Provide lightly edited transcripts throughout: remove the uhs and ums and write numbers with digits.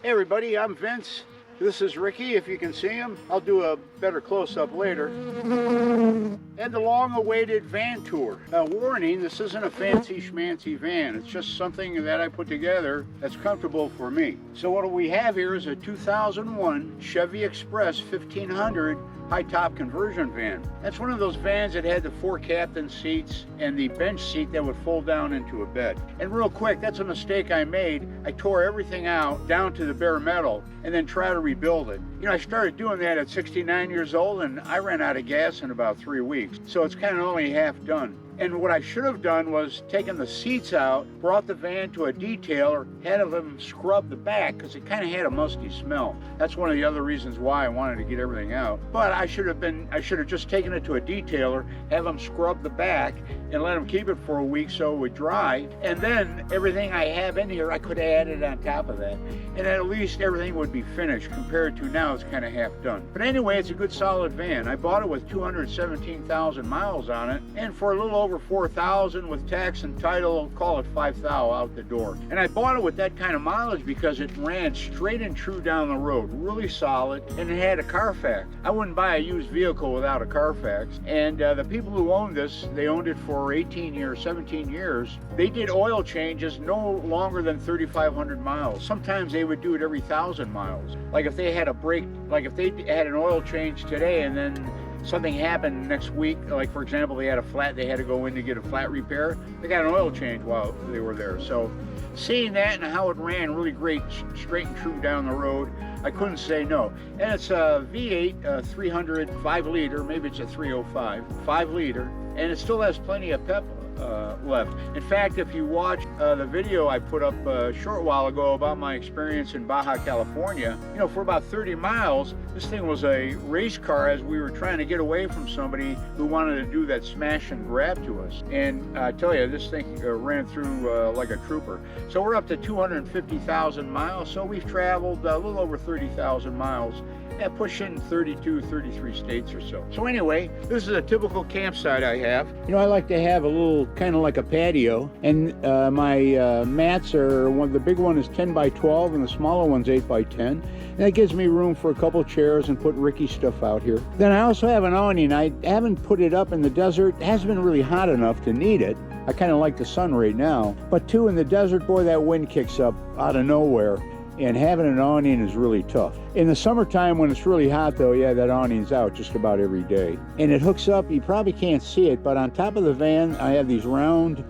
Hey everybody, I'm Vince. This is Ricky, if you can see him. I'll do a better close-up later. And the long-awaited van tour. Warning, this isn't a fancy schmancy van. It's just something that I put together that's comfortable for me. So what we have here is a 2001 Chevy Express 1500 high-top conversion van. That's one of those vans that had the 4 captain seats and the bench seat that would fold down into a bed. And real quick, that's a mistake I made. I tore everything out down to the bare metal and then tried to rebuild it. You know, I started doing that at 69 years old and I ran out of gas in about 3 weeks. So it's kind of only half done. And what I should have done was taken the seats out, brought the van to a detailer, had them scrub the back because it kind of had a musty smell. That's one of the other reasons why I wanted to get everything out. But I should have just taken it to a detailer, have them scrub the back and let them keep it for a week so it would dry. And then everything I have in here, I could have added on top of that. And at least everything would be finished compared to now it's kind of half done. But anyway, it's a good solid van. I bought it with 217,000 miles on it. And for a little over 4,000 with tax and title, I'll call it 5,000 out the door. And I bought it with that kind of mileage because it ran straight and true down the road, really solid, and it had a Carfax. I wouldn't buy a used vehicle without a Carfax. And the people who owned this, they owned it for 18 years, 17 years. They did oil changes no longer than 3,500 miles. Sometimes they would do it every 1,000 miles. Like if they had a break, like if they had an oil change today and then something happened next week, like for example, they had a flat, they had to go in to get a flat repair, they got an oil change while they were there. So seeing that and how it ran really great, straight and true down the road, I couldn't say no. And it's a V8 300 5 liter, maybe it's a 305 5 liter, and it still has plenty of pep left. In fact, if you watch the video I put up a short while ago about my experience in Baja California, you know, for about 30 miles, this thing was a race car as we were trying to get away from somebody who wanted to do that smash and grab to us. And I tell you, this thing ran through like a trooper. So we're up to 250,000 miles, so we've traveled a little over 30,000 miles. Yeah, pushing 32, 33 states or so. So anyway, this is a typical campsite I have. You know, I like to have a little, kind of like a patio, and my mats are, the big one is 10 by 12 and the smaller one's 8 by 10. And that gives me room for a couple chairs and put Ricky's stuff out here. Then I also have an awning. I haven't put it up in the desert. It hasn't been really hot enough to need it. I kind of like the sun right now. But too, in the desert, boy, that wind kicks up out of nowhere. And having an awning is really tough. In the summertime when it's really hot though, yeah, that awning's out just about every day. And it hooks up, you probably can't see it, but on top of the van, I have these round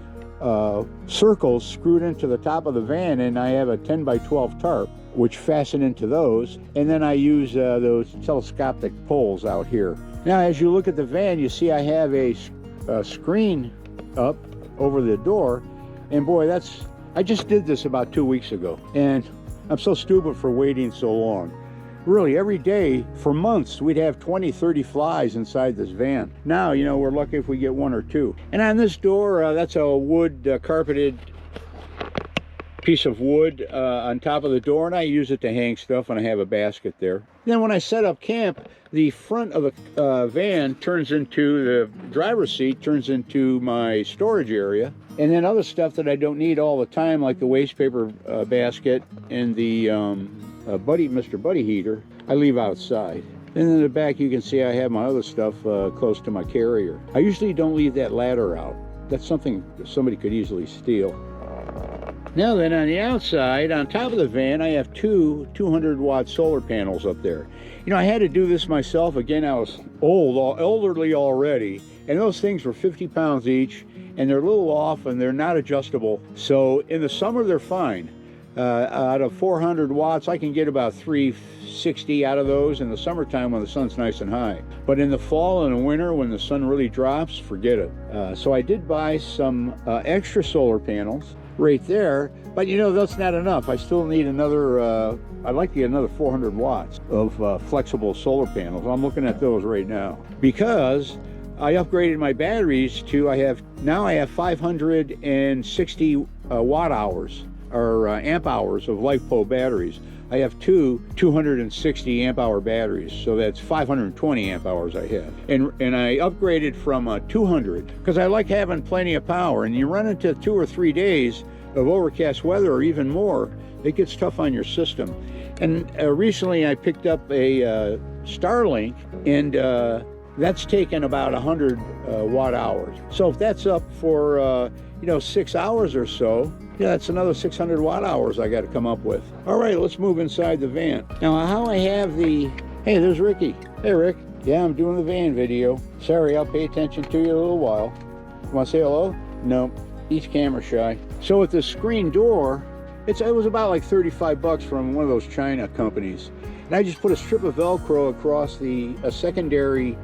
circles screwed into the top of the van, and I have a 10 by 12 tarp, which fasten into those. And then I use those telescopic poles out here. Now, as you look at the van, you see I have a screen up over the door. And boy, I just did this about 2 weeks ago. And I'm so stupid for waiting so long. Really, every day for months, we'd have 20, 30 flies inside this van. Now, you know, we're lucky if we get 1 or 2. And on this door, that's a wood carpeted piece of wood on top of the door, and I use it to hang stuff, and I have a basket there. Then when I set up camp, the front of the van turns into, the driver's seat turns into my storage area. And then other stuff that I don't need all the time, like the waste paper basket and the Mr. Buddy heater, I leave outside. Then in the back you can see I have my other stuff close to my carrier. I usually don't leave that ladder out. That's something somebody could easily steal. Now then, on the outside, on top of the van, I have 2 200-watt solar panels up there. You know, I had to do this myself. Again, I was elderly already, and those things were 50 pounds each, and they're a little off, and they're not adjustable. So in the summer, they're fine. Out of 400 watts, I can get about 360 out of those in the summertime when the sun's nice and high. But in the fall and the winter, when the sun really drops, forget it. So I did buy some extra solar panels right there, but you know, that's not enough. I still need another, I'd like to get another 400 watts of flexible solar panels. I'm looking at those right now because I upgraded my batteries to, I have 560 watt hours or amp hours of Lifepo batteries. I have 260 amp hour batteries, so that's 520 amp hours I have. And I upgraded from 200 because I like having plenty of power. And you run into 2 or 3 days of overcast weather or even more, it gets tough on your system. And recently I picked up a Starlink, and that's taken about 100 watt hours. So if that's up for you know, 6 hours or so, yeah, that's another 600 watt hours I got to come up with. All right, let's move inside the van. Now, how I have the... Hey, there's Ricky. Hey, Rick. Yeah, I'm doing the van video. Sorry, I'll pay attention to you a little while. You want to say hello? No, he's camera shy. So with the screen door, it was about like 35 bucks from one of those China companies. And I just put a strip of Velcro across the secondary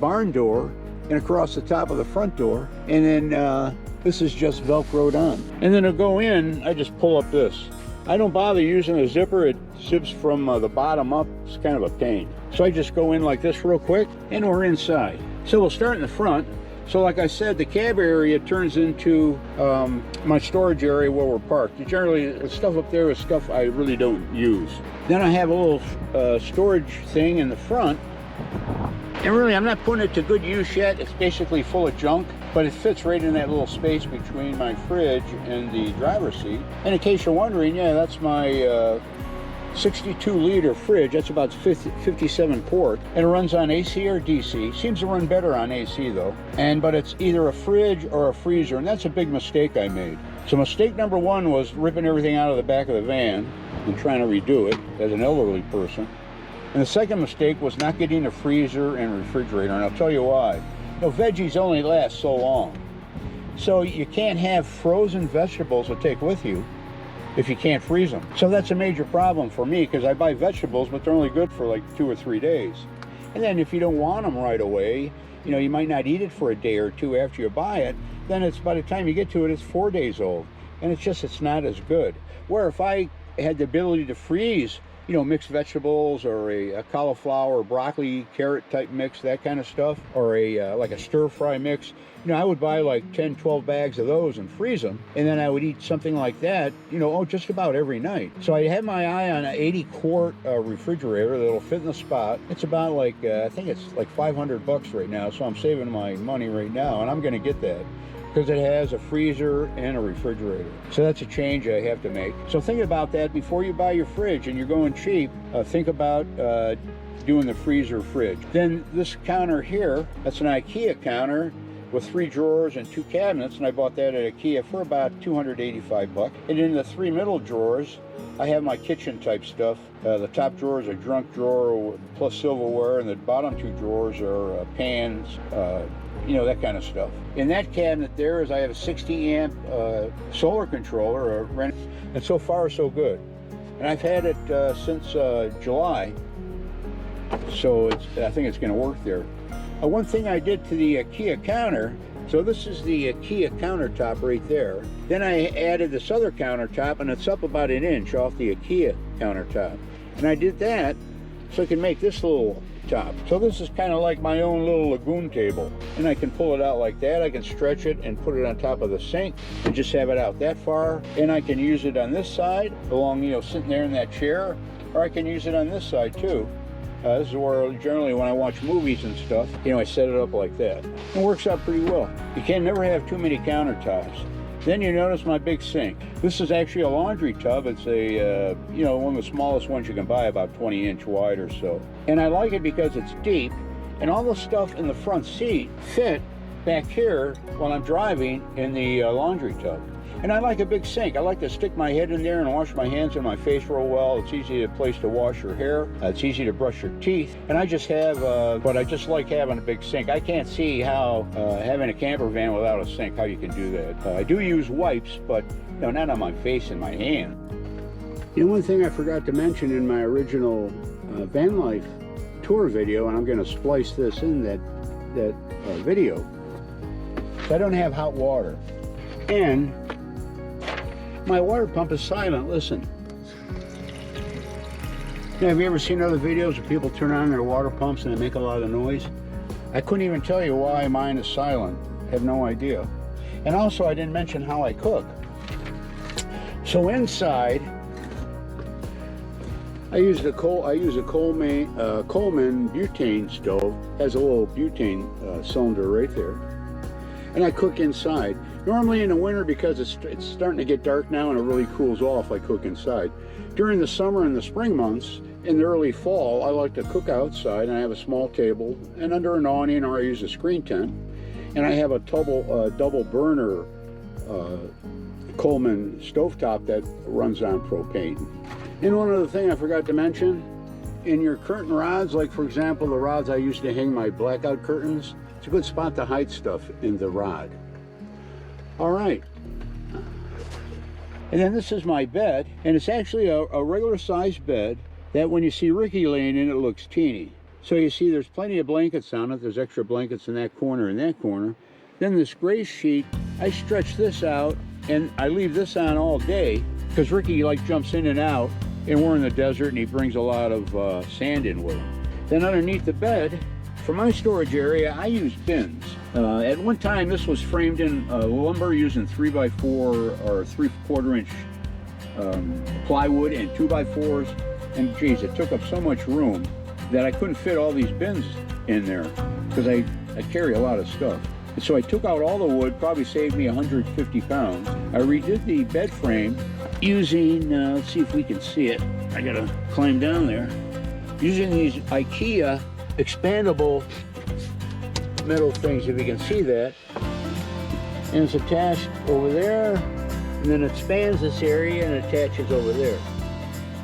barn door and across the top of the front door. And then this is just Velcroed on. And then to go in, I just pull up this. I don't bother using a zipper. It zips from the bottom up. It's kind of a pain. So I just go in like this real quick, and we're inside. So we'll start in the front. So like I said, the cab area turns into my storage area where we're parked. Generally, the stuff up there is stuff I really don't use. Then I have a little storage thing in the front. And really, I'm not putting it to good use yet. It's basically full of junk, but it fits right in that little space between my fridge and the driver's seat. And in case you're wondering, yeah, that's my 62 liter fridge. That's about 57 quart, and it runs on AC or DC. Seems to run better on AC though. But it's either a fridge or a freezer, and that's a big mistake I made. So mistake number one was ripping everything out of the back of the van and trying to redo it as an elderly person. And the second mistake was not getting a freezer and refrigerator, and I'll tell you why. You know, veggies only last so long. So you can't have frozen vegetables to take with you if you can't freeze them. So that's a major problem for me, because I buy vegetables, but they're only good for like 2 or 3 days. And then if you don't want them right away, you know, you might not eat it for a day or two after you buy it, then it's, by the time you get to it, it's 4 days old. And it's not as good. Where if I had the ability to freeze, you know, mixed vegetables, or a cauliflower, broccoli, carrot type mix, that kind of stuff, or like a stir fry mix, you know, I would buy like 10, 12 bags of those and freeze them, and then I would eat something like that, you know, just about every night. So I had my eye on an 80 quart refrigerator that'll fit in the spot. It's about like, I think it's like 500 bucks right now, so I'm saving my money right now, and I'm gonna get that, because it has a freezer and a refrigerator. So that's a change I have to make. So think about that before you buy your fridge and you're going cheap. Think about doing the freezer fridge. Then this counter here, that's an IKEA counter with 3 drawers and 2 cabinets, and I bought that at IKEA for about 285 bucks. And in the 3 middle drawers, I have my kitchen type stuff. The top drawer is a junk drawer plus silverware, and the bottom 2 drawers are pans, you know, that kind of stuff. In that cabinet there is, I have a 60 amp solar controller, and so far so good. And I've had it since July, so I think it's going to work there. One thing I did to the IKEA counter, so this is the IKEA countertop right there. Then I added this other countertop, and it's up about 1 inch off the IKEA countertop. And I did that so I can make this little top. So this is kind of like my own little lagoon table. And I can pull it out like that. I can stretch it and put it on top of the sink and just have it out that far. And I can use it on this side, along, you know, sitting there in that chair. Or I can use it on this side too. This is where generally when I watch movies and stuff, you know, I set it up like that. It works out pretty well. You can never have too many countertops. Then you notice my big sink. This is actually a laundry tub. It's a, you know, one of the smallest ones you can buy, about 20 inch wide or so. And I like it because it's deep, and all the stuff in the front seat fit back here while I'm driving in the laundry tub. And I like a big sink. I like to stick my head in there and wash my hands and my face real well. It's easy a place to wash your hair. It's easy to brush your teeth. And I just have, but I just like having a big sink. I can't see how having a camper van without a sink, how you can do that. I do use wipes, but you know, not on my face and my hand. You know, one thing I forgot to mention in my original van life tour video, and I'm going to splice this in that video, I don't have hot water. And my water pump is silent. Listen. Now, have you ever seen other videos where people turn on their water pumps and they make a lot of noise? I couldn't even tell you why mine is silent. I have no idea. And also, I didn't mention how I cook. So inside, I use a Coleman butane stove. It has a little butane cylinder right there. And I cook inside. Normally in the winter, because it's starting to get dark now and it really cools off, I cook inside. During the summer and the spring months, in the early fall, I like to cook outside, and I have a small table, and under an awning, or I use a screen tent, and I have a double burner Coleman stovetop that runs on propane. And one other thing I forgot to mention, in your curtain rods, like for example the rods I used to hang my blackout curtains, it's a good spot to hide stuff in the rod. All right. And then this is my bed, and it's actually a regular sized bed that when you see Ricky laying in it looks teeny. So you see there's plenty of blankets on it. There's extra blankets in that corner and that corner. Then this gray sheet, I stretch this out and I leave this on all day because Ricky like jumps in and out, and we're in the desert and he brings a lot of sand in with him. Then underneath the bed, for my storage area, I use bins. At one time this was framed in lumber using 3x4 or 3/4 inch plywood and 2x4s. And geez, it took up so much room that I couldn't fit all these bins in there because I carry a lot of stuff. And so I took out all the wood, probably saved me 150 pounds. I redid the bed frame using, let's see if we can see it. I gotta climb down there. Using these IKEA expandable metal things, if you can see that. And it's attached over there, and then it spans this area and attaches over there.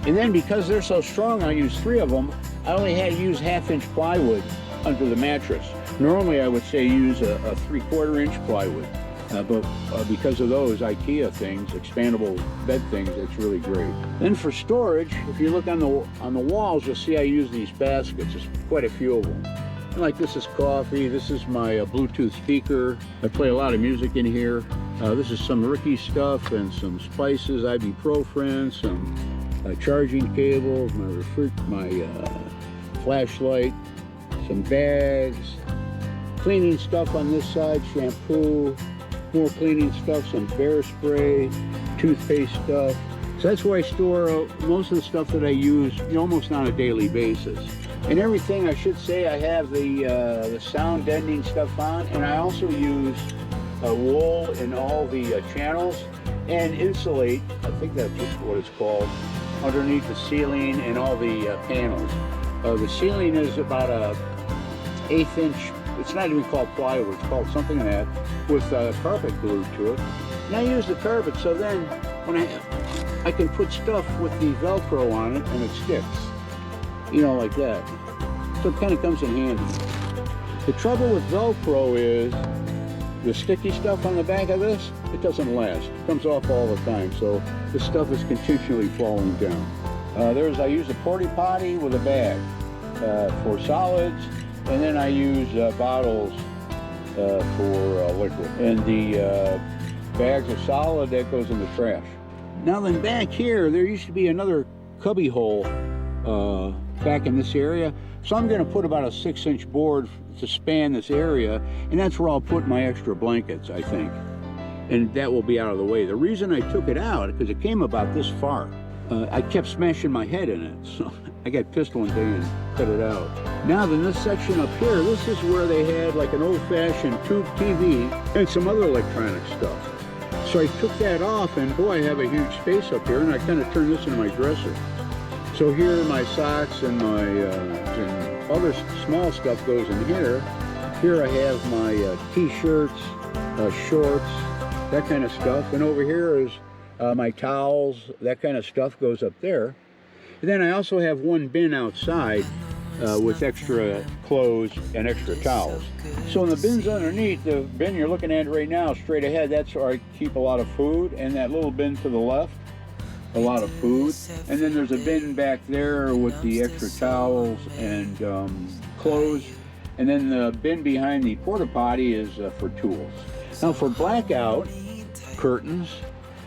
And then because they're so strong, I use 3 of them. I only had to use 1/2 inch plywood under the mattress. Normally I would say use a 3/4 inch plywood, but because of those IKEA things, expandable bed things, it's really great. Then for storage, if you look on the walls, you'll see I use these baskets. There's quite a few of them. And like this is coffee. This is my Bluetooth speaker. I play a lot of music in here. This is some Ricky stuff and some spices, ibuprofen, some charging cables, my flashlight, some bags, cleaning stuff on this side, shampoo, more cleaning stuff, some bear spray, toothpaste stuff. So that's where I store most of the stuff that I use almost on a daily basis. And everything, I should say, I have the sound deadening stuff on, and I also use wool in all the channels and insulate, I think that's just what it's called, underneath the ceiling and all the panels. The ceiling is about a 1/8 inch, it's not even called plywood, it's called something like that, with carpet glued to it. And I use the carpet so then when I can put stuff with the Velcro on it and it sticks, like that. So it kind of comes in handy. The trouble with Velcro is the sticky stuff on the back of this, it doesn't last. It comes off all the time, so this stuff is continually falling down. I use a porta potty with a bag for solids, and then I use bottles for liquid. And the bags of solid, that goes in the trash. Now then, back here, there used to be another cubby hole back in this area. So I'm going to put about a 6-inch board to span this area, and that's where I'll put my extra blankets, I think. And that will be out of the way. The reason I took it out, because it came about this far. I kept smashing my head in it, so I got pissed one day and cut it out. Now then, this section up here, this is where they had like an old-fashioned tube TV and some other electronic stuff. So I took that off, and boy, I have a huge space up here, and I kind of turned this into my dresser. So here my socks and my and other small stuff goes in here. Here I have my t-shirts, shorts, that kind of stuff. And over here is my towels, that kind of stuff goes up there. And then I also have one bin outside with extra clothes and extra towels. So in the bins underneath, the bin you're looking at right now, straight ahead, that's where I keep a lot of food. And that little bin to the left, a lot of food. And then there's a bin back there with the extra towels and clothes. And then the bin behind the porta potty is for tools. Now for blackout curtains,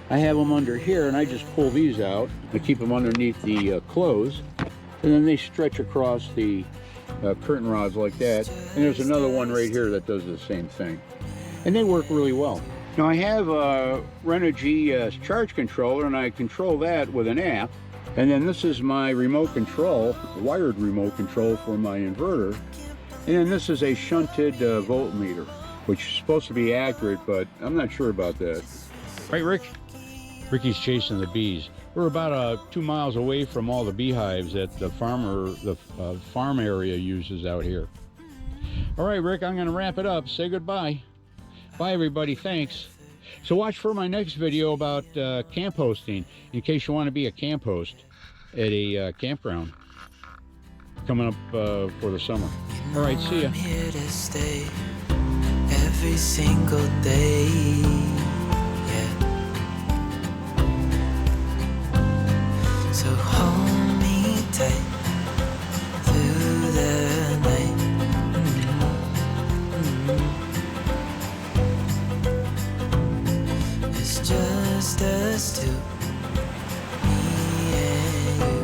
I have them under here, and I just pull these out. I keep them underneath the clothes, and then they stretch across the curtain rods like that. And there's another one right here that does the same thing. And they work really well. Now I have a Renogy charge controller, and I control that with an app. And then this is my remote control, wired remote control for my inverter. And then this is a shunted voltmeter. which is supposed to be accurate, but I'm not sure about that. Right, Rick? Ricky's chasing the bees. We're about 2 miles away from all the beehives that the farm area uses out here. All right, Rick, I'm going to wrap it up. Say goodbye. Bye, everybody. Thanks. So watch for my next video about camp hosting, in case you want to be a camp host at a campground coming up for the summer. All right, see ya. I'm here to stay every single day. Yeah. So hold me tight through the night. It's just us two, me and you.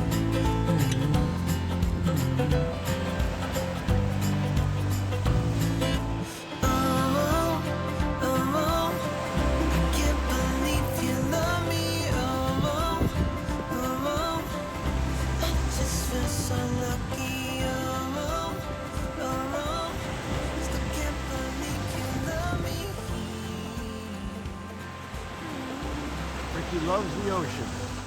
Ricky loves the ocean.